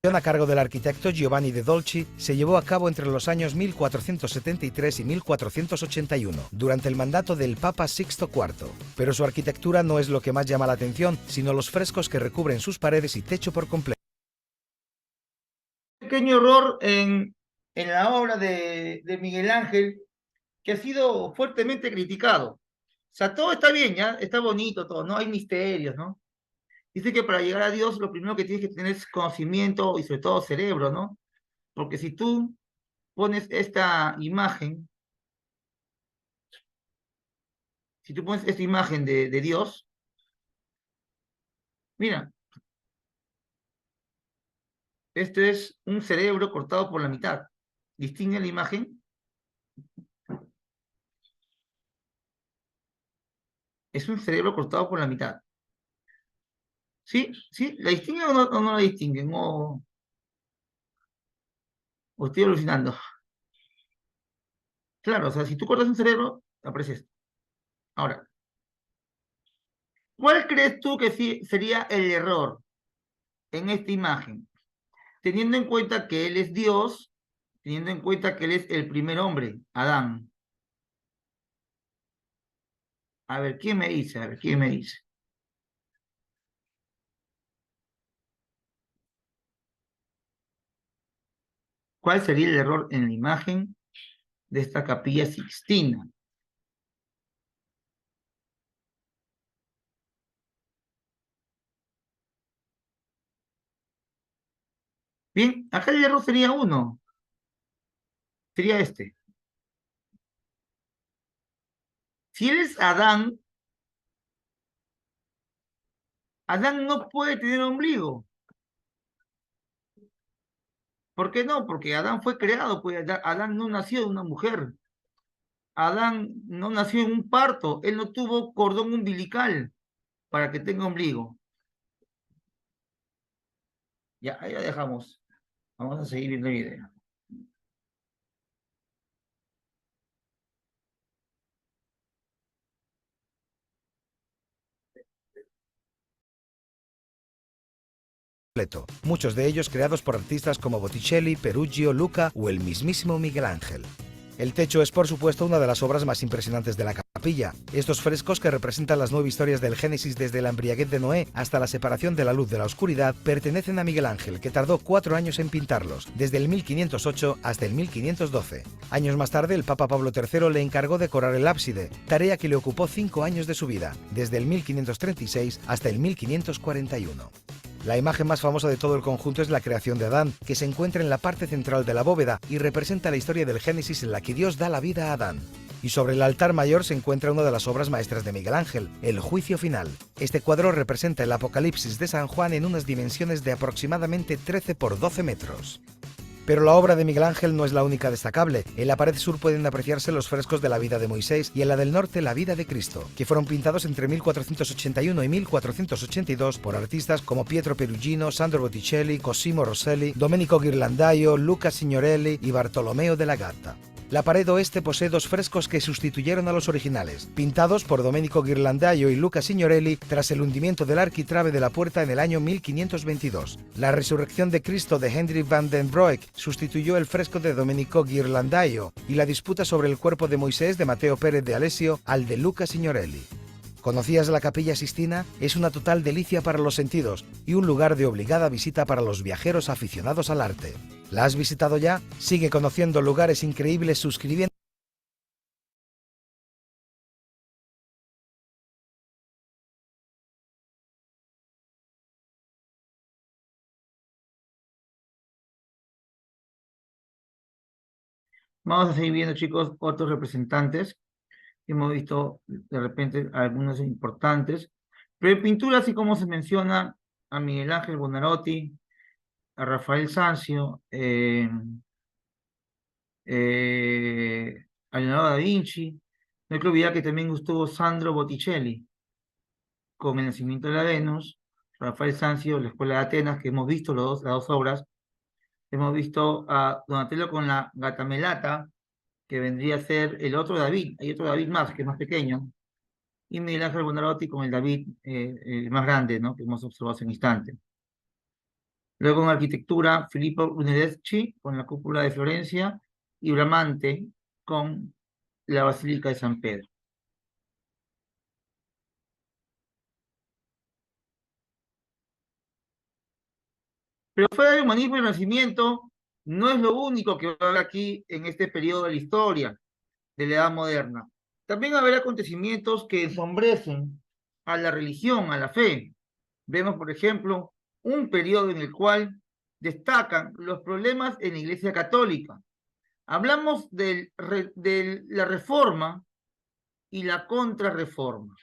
C: A cargo del arquitecto Giovanni de Dolci se llevó a cabo entre los años 1473 y 1481, durante el mandato del Papa Sixto IV. Pero su arquitectura no es lo que más llama la atención, sino los frescos que recubren sus paredes y techo por completo.
A: Pequeño error en la obra de Miguel Ángel, que ha sido fuertemente criticado. O sea, todo está bien, ya, está bonito todo, no hay misterios, ¿no? Dice que para llegar a Dios lo primero que tienes que tener es conocimiento y sobre todo cerebro, ¿no? Porque si tú pones esta imagen, si tú pones esta imagen de Dios, mira, esto es un cerebro cortado por la mitad. ¿Distingue la imagen? Es un cerebro cortado por la mitad. ¿Sí? ¿Sí? ¿La distinguen o no la distinguen? O estoy alucinando. Claro, o sea, si tú cortas un cerebro, aparece esto. Ahora, ¿cuál crees tú que sí sería el error en esta imagen? Teniendo en cuenta que él es Dios, teniendo en cuenta que él es el primer hombre, Adán. A ver, ¿quién me dice? A ver, ¿quién me dice? ¿Cuál sería el error en la imagen de esta Capilla Sixtina? Bien, acá el error sería uno, sería este. Si él es Adán, Adán no puede tener ombligo. ¿Por qué no? Porque Adán fue creado, pues Adán no nació de una mujer. Adán no nació en un parto, él no tuvo cordón umbilical para que tenga ombligo. Ya, ahí la dejamos. Vamos a seguir viendo el video.
C: Muchos de ellos creados por artistas como Botticelli, Perugio, Luca o el mismísimo Miguel Ángel. El techo es, por supuesto, una de las obras más impresionantes de la capilla. Estos frescos, que representan las 9 historias del Génesis desde la embriaguez de Noé hasta la separación de la luz de la oscuridad, pertenecen a Miguel Ángel, que tardó 4 años en pintarlos, desde el 1508 hasta el 1512. Años más tarde, el Papa Pablo III le encargó decorar el ábside, tarea que le ocupó 5 años de su vida, desde el 1536 hasta el 1541. La imagen más famosa de todo el conjunto es la creación de Adán, que se encuentra en la parte central de la bóveda y representa la historia del Génesis en la que Dios da la vida a Adán. Y sobre el altar mayor se encuentra una de las obras maestras de Miguel Ángel, el Juicio Final. Este cuadro representa el Apocalipsis de San Juan en unas dimensiones de aproximadamente 13 por 12 metros. Pero la obra de Miguel Ángel no es la única destacable. En la pared sur pueden apreciarse los frescos de la vida de Moisés y en la del norte la vida de Cristo, que fueron pintados entre 1481 y 1482 por artistas como Pietro Perugino, Sandro Botticelli, Cosimo Rosselli, Domenico Ghirlandaio, Luca Signorelli y Bartolomeo della Gatta. La pared oeste posee 2 frescos que sustituyeron a los originales, pintados por Domenico Ghirlandaio y Luca Signorelli tras el hundimiento del arquitrabe de la puerta en el año 1522. La resurrección de Cristo de Hendrik van den Broek sustituyó el fresco de Domenico Ghirlandaio y la disputa sobre el cuerpo de Moisés de Mateo Pérez de Alessio al de Luca Signorelli. ¿Conocías la Capilla Sixtina? Es una total delicia para los sentidos y un lugar de obligada visita para los viajeros aficionados al arte. ¿La has visitado ya? Sigue conociendo lugares increíbles suscribiendo.
A: Vamos a seguir viendo, chicos, otros representantes. Hemos visto de repente algunos importantes. Pero en pintura, así como se menciona a Miguel Ángel Buonarroti, a Rafael Sanzio, a Leonardo da Vinci, no hay que olvidar que también estuvo Sandro Botticelli con El nacimiento de la Venus, Rafael Sanzio, La Escuela de Atenas, que hemos visto las dos obras. Hemos visto a Donatello con la Gatamelata, que vendría a ser el otro David. Hay otro David más, que es más pequeño. Y Miguel Ángel Buonarroti con el David más grande, ¿no? Que hemos observado hace un instante. Luego en arquitectura, Filippo Brunelleschi con la cúpula de Florencia y Bramante con la Basílica de San Pedro. Pero fuera del humanismo y el Renacimiento, no es lo único que va a haber aquí en este periodo de la historia de la Edad Moderna. También habrá acontecimientos que ensombrecen a la religión, a la fe. Vemos, por ejemplo, un periodo en el cual destacan los problemas en la Iglesia Católica. Hablamos de la Reforma y la Contrarreforma.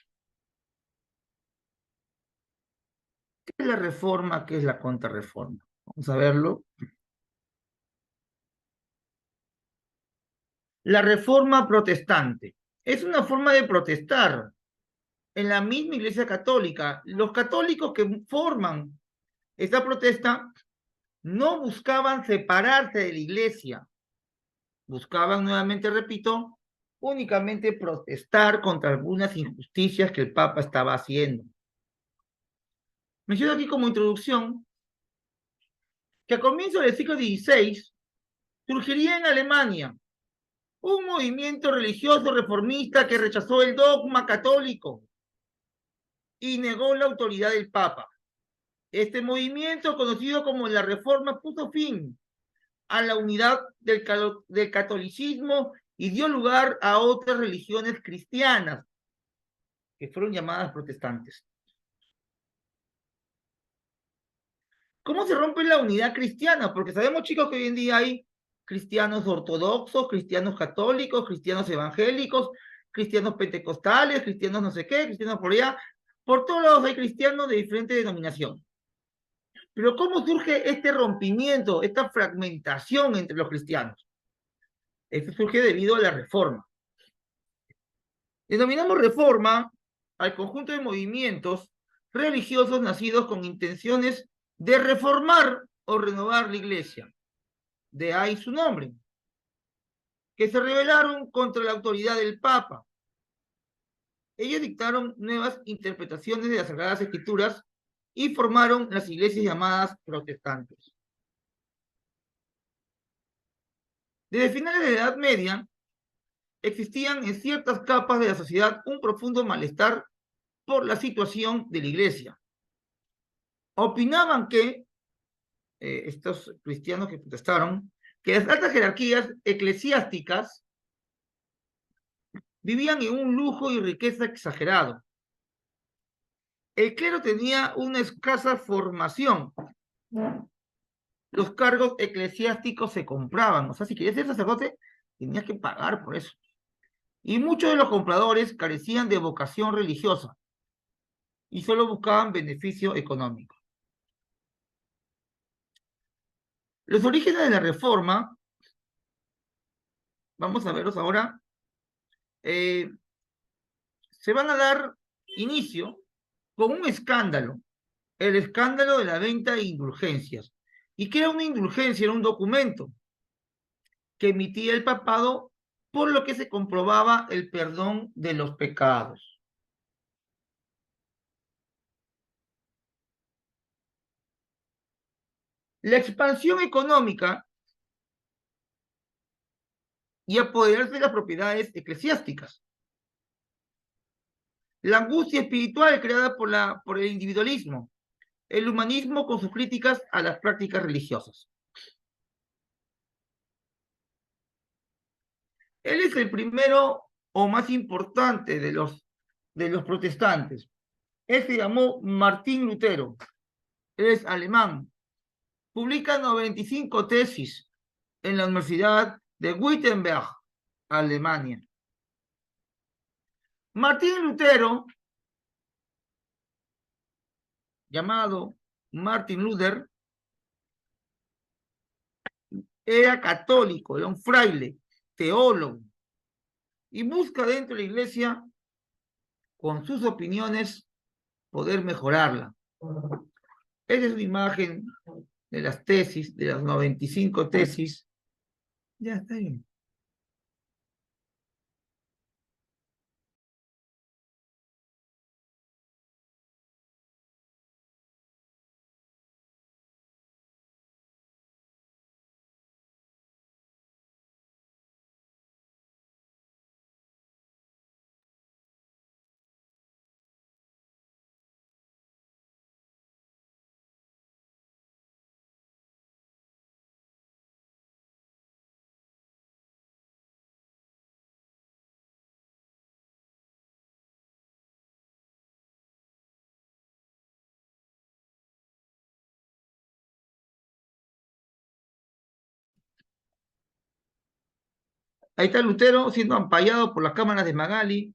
A: ¿Qué es la Reforma? ¿Qué es la Contrarreforma? Vamos a verlo. La Reforma Protestante es una forma de protestar en la misma Iglesia Católica. Los católicos que forman esta protesta no buscaban separarse de la Iglesia, buscaban, nuevamente repito, únicamente protestar contra algunas injusticias que el Papa estaba haciendo. Menciono aquí como introducción que a comienzos del siglo XVI surgiría en Alemania un movimiento religioso reformista que rechazó el dogma católico y negó la autoridad del Papa. Este movimiento, conocido como la Reforma, puso fin a la unidad del catolicismo y dio lugar a otras religiones cristianas, que fueron llamadas protestantes. ¿Cómo se rompe la unidad cristiana? Porque sabemos, chicos, que hoy en día hay cristianos ortodoxos, cristianos católicos, cristianos evangélicos, cristianos pentecostales, cristianos no sé qué, cristianos por allá. Por todos lados hay cristianos de diferente denominación. Pero ¿cómo surge este rompimiento, esta fragmentación entre los cristianos? Esto surge debido a la reforma. Denominamos reforma al conjunto de movimientos religiosos nacidos con intenciones de reformar o renovar la iglesia. De ahí su nombre, que se rebelaron contra la autoridad del Papa. Ellos dictaron nuevas interpretaciones de las Sagradas Escrituras y formaron las iglesias llamadas protestantes. Desde finales de la Edad Media, existían en ciertas capas de la sociedad un profundo malestar por la situación de la iglesia. Opinaban que, estos cristianos que protestaron, que las altas jerarquías eclesiásticas vivían en un lujo y riqueza exagerado. El clero tenía una escasa formación. Los cargos eclesiásticos se compraban. O sea, si querías ser sacerdote, tenías que pagar por eso. Y muchos de los compradores carecían de vocación religiosa y solo buscaban beneficio económico. Los orígenes de la reforma, vamos a verlos ahora, se van a dar inicio con un escándalo, el escándalo de la venta de indulgencias. ¿Y qué era una indulgencia? Era un documento que emitía el papado por lo que se comprobaba el perdón de los pecados. La expansión económica y apoderarse de las propiedades eclesiásticas. La angustia espiritual creada por el individualismo. El humanismo con sus críticas a las prácticas religiosas. Él es el primero o más importante de los protestantes. Él se llamó Martín Lutero. Él es alemán. Publica 95 tesis en la Universidad de Wittenberg, Alemania. Martín Lutero, llamado Martin Luther, era católico, era un fraile, teólogo, y busca dentro de la iglesia, con sus opiniones, poder mejorarla. Esa es una imagen de las tesis, de las 95 tesis. Ya está bien. Ahí está Lutero siendo ampallado por las cámaras de Magali,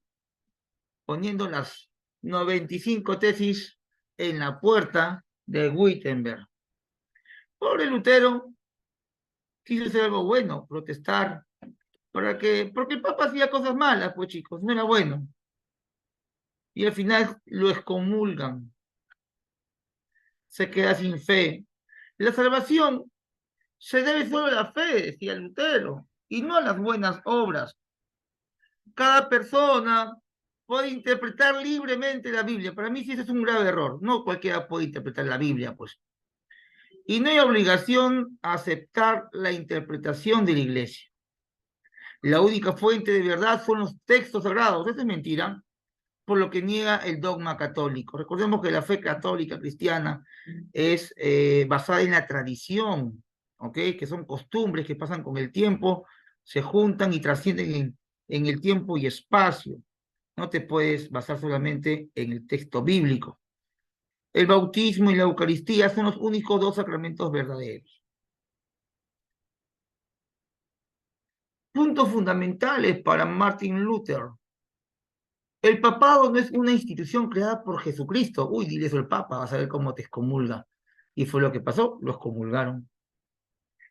A: poniendo las 95 tesis en la puerta de Wittenberg. Pobre Lutero, quiso hacer algo bueno, protestar, porque el Papa hacía cosas malas, pues chicos, no era bueno. Y al final lo excomulgan, se queda sin fe. La salvación se debe solo a la fe, decía Lutero, y no a las buenas obras. Cada persona puede interpretar libremente la Biblia. Para mí sí ese es un grave error. No cualquiera puede interpretar la Biblia, pues. Y no hay obligación a aceptar la interpretación de la iglesia. La única fuente de verdad son los textos sagrados. Eso es mentira, por lo que niega el dogma católico. Recordemos que la fe católica cristiana es basada en la tradición, ¿ok? Que son costumbres que pasan con el tiempo, se juntan y trascienden en el tiempo y espacio. No te puedes basar solamente en el texto bíblico. El bautismo y la Eucaristía son los únicos dos sacramentos verdaderos. Puntos fundamentales para Martin Luther. El papado no es una institución creada por Jesucristo. Uy, dile eso al Papa, vas a ver cómo te excomulga. Y fue lo que pasó, los excomulgaron.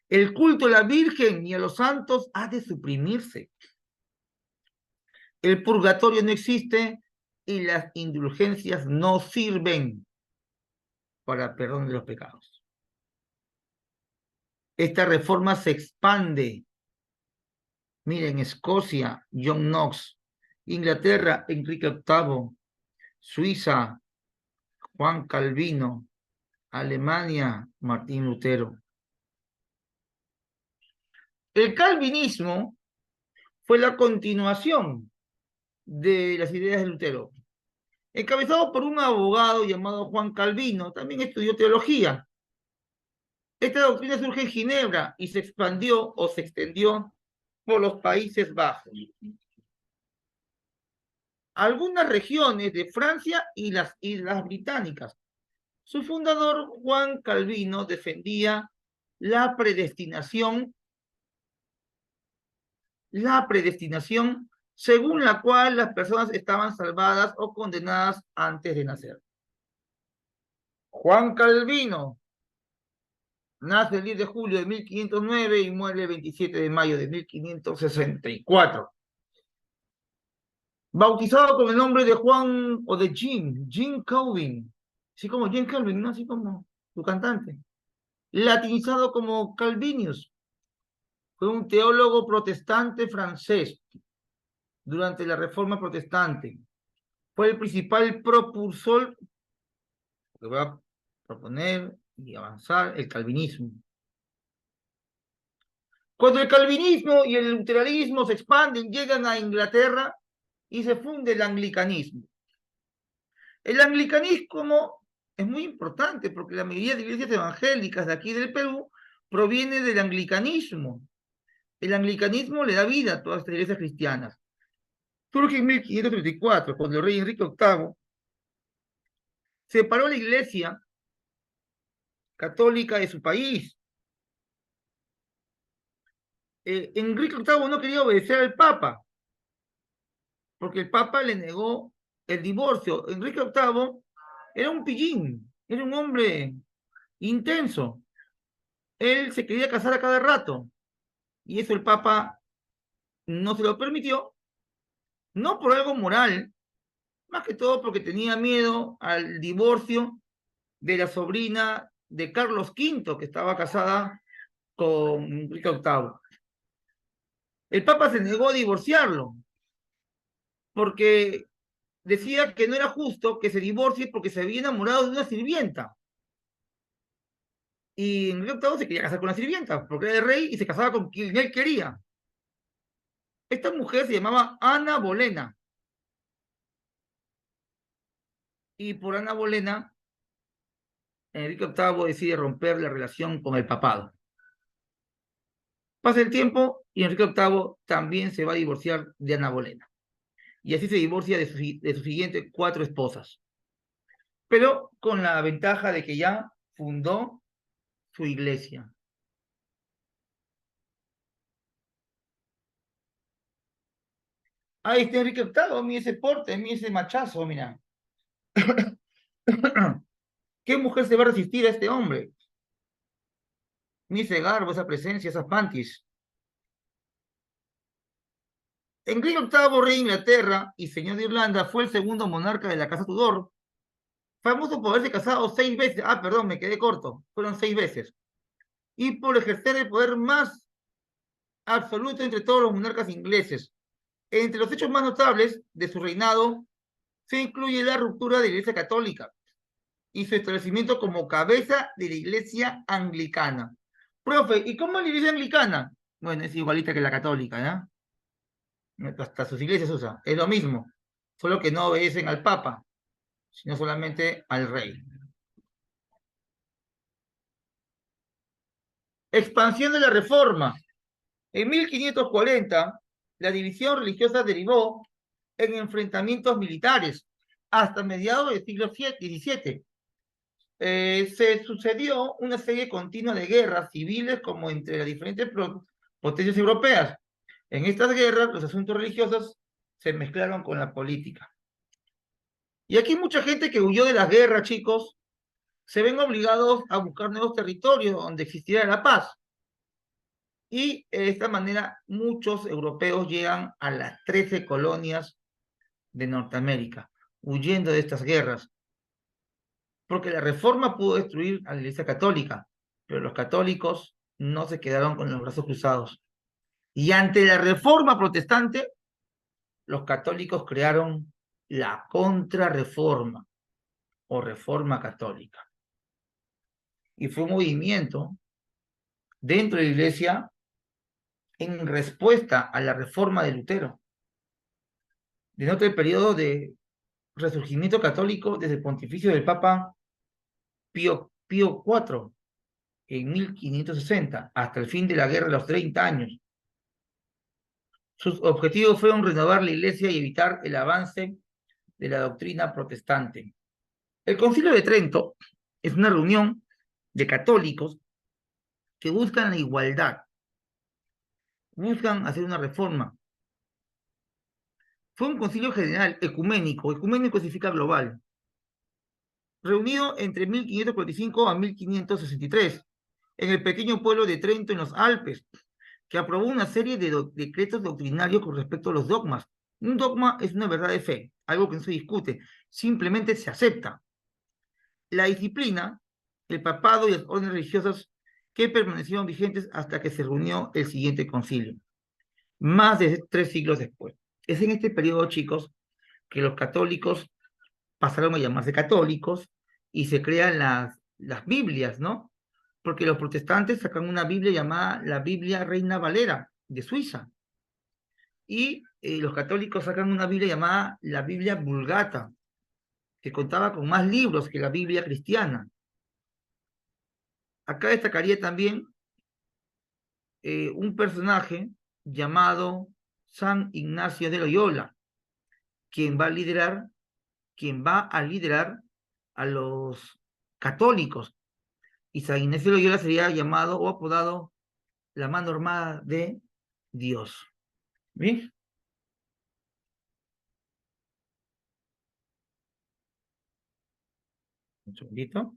A: El culto a la Virgen y a los santos ha de suprimirse. El purgatorio no existe y las indulgencias no sirven para perdón de los pecados. Esta reforma se expande. Miren, Escocia, John Knox, Inglaterra, Enrique VIII, Suiza, Juan Calvino, Alemania, Martín Lutero. El calvinismo fue la continuación de las ideas de Lutero, encabezado por un abogado llamado Juan Calvino, también estudió teología. Esta doctrina surge en Ginebra y se expandió o se extendió por los Países Bajos, algunas regiones de Francia y las Islas Británicas. Su fundador, Juan Calvino, defendía la predestinación según la cual las personas estaban salvadas o condenadas antes de nacer. Juan Calvino nace el 10 de julio de 1509 y muere el 27 de mayo de 1564. Bautizado con el nombre de Juan o de Jim Calvin, así como Jim Calvin, ¿no? Así como su cantante. Latinizado como Calvinius. Fue un teólogo protestante francés durante la Reforma Protestante. Fue el principal propulsor que va a proponer y avanzar el calvinismo. Cuando el calvinismo y el luteranismo se expanden, llegan a Inglaterra y se funde el anglicanismo. El anglicanismo es muy importante porque la mayoría de iglesias evangélicas de aquí del Perú proviene del anglicanismo. El anglicanismo le da vida a todas estas iglesias cristianas. Surge en 1534, cuando el rey Enrique VIII separó la iglesia católica de su país. Enrique VIII no quería obedecer al Papa, porque el Papa le negó el divorcio. Enrique VIII era un pillín, era un hombre intenso. Él se quería casar a cada rato, y eso el Papa no se lo permitió, no por algo moral, más que todo porque tenía miedo al divorcio de la sobrina de Carlos V, que estaba casada con Enrique VIII. El Papa se negó a divorciarlo, porque decía que no era justo que se divorcie porque se había enamorado de una sirvienta. Y Enrique VIII se quería casar con la sirvienta, porque era el rey y se casaba con quien él quería. Esta mujer se llamaba Ana Bolena. Y por Ana Bolena, Enrique VIII decide romper la relación con el papado. Pasa el tiempo y Enrique VIII también se va a divorciar de Ana Bolena. Y así se divorcia de sus siguientes 4 esposas. Pero con la ventaja de que ya fundó su iglesia. Ahí está Enrique VIII, mira ese porte, mira ese machazo, mira. ¿Qué mujer se va a resistir a este hombre? Mira ese garbo, esa presencia, esas panties. Enrique VIII, rey de Inglaterra y señor de Irlanda, fue el segundo monarca de la Casa Tudor, famoso por haberse casado 6 veces. Ah, perdón, me quedé corto. Fueron 6 veces. Y por ejercer el poder más absoluto entre todos los monarcas ingleses. Entre los hechos más notables de su reinado se incluye la ruptura de la Iglesia Católica y su establecimiento como cabeza de la Iglesia Anglicana. Profe, ¿y cómo es la Iglesia Anglicana? Bueno, es igualita que la católica, ¿no? Hasta sus iglesias usa. Es lo mismo, solo que no obedecen al Papa, sino solamente al Rey. Expansión de la Reforma. En 1540, la división religiosa derivó en enfrentamientos militares hasta mediados del siglo XVII. Se sucedió una serie continua de guerras civiles como entre las diferentes potencias europeas. En estas guerras, los asuntos religiosos se mezclaron con la política. Y aquí mucha gente que huyó de las guerras, chicos, se ven obligados a buscar nuevos territorios donde existiera la paz. Y de esta manera muchos europeos llegan a las 13 colonias de Norteamérica, huyendo de estas guerras. Porque la reforma pudo destruir a la Iglesia Católica, pero los católicos no se quedaron con los brazos cruzados. Y ante la reforma protestante, los católicos crearon la contrarreforma o reforma católica. Y fue un movimiento dentro de la Iglesia en respuesta a la reforma de Lutero. Denota el periodo de resurgimiento católico desde el pontificio del Papa Pío IV en 1560 hasta el fin de la Guerra de los 30 años. Sus objetivos fueron renovar la Iglesia y evitar el avance de la doctrina protestante. El Concilio de Trento es una reunión de católicos que buscan la igualdad, buscan hacer una reforma. Fue un concilio general ecuménico, ecuménico significa global, reunido entre 1545 a 1563 en el pequeño pueblo de Trento en los Alpes, que aprobó una serie de decretos doctrinarios con respecto a los dogmas. Un dogma es una verdad de fe, algo que no se discute, simplemente se acepta. La disciplina, el papado y las órdenes religiosas que permanecieron vigentes hasta que se reunió el siguiente concilio, más de 3 siglos después. Es en este periodo, chicos, que los católicos pasaron a llamarse católicos y se crean las Biblias, ¿no? Porque los protestantes sacan una Biblia llamada la Biblia Reina Valera de Suiza y los católicos sacan una Biblia llamada la Biblia Vulgata, que contaba con más libros que la Biblia cristiana. Acá destacaría también un personaje llamado San Ignacio de Loyola, quien va a liderar a los católicos. Y San Ignacio de Loyola sería llamado o apodado la mano armada de Dios. ¿Bien? Un segundito.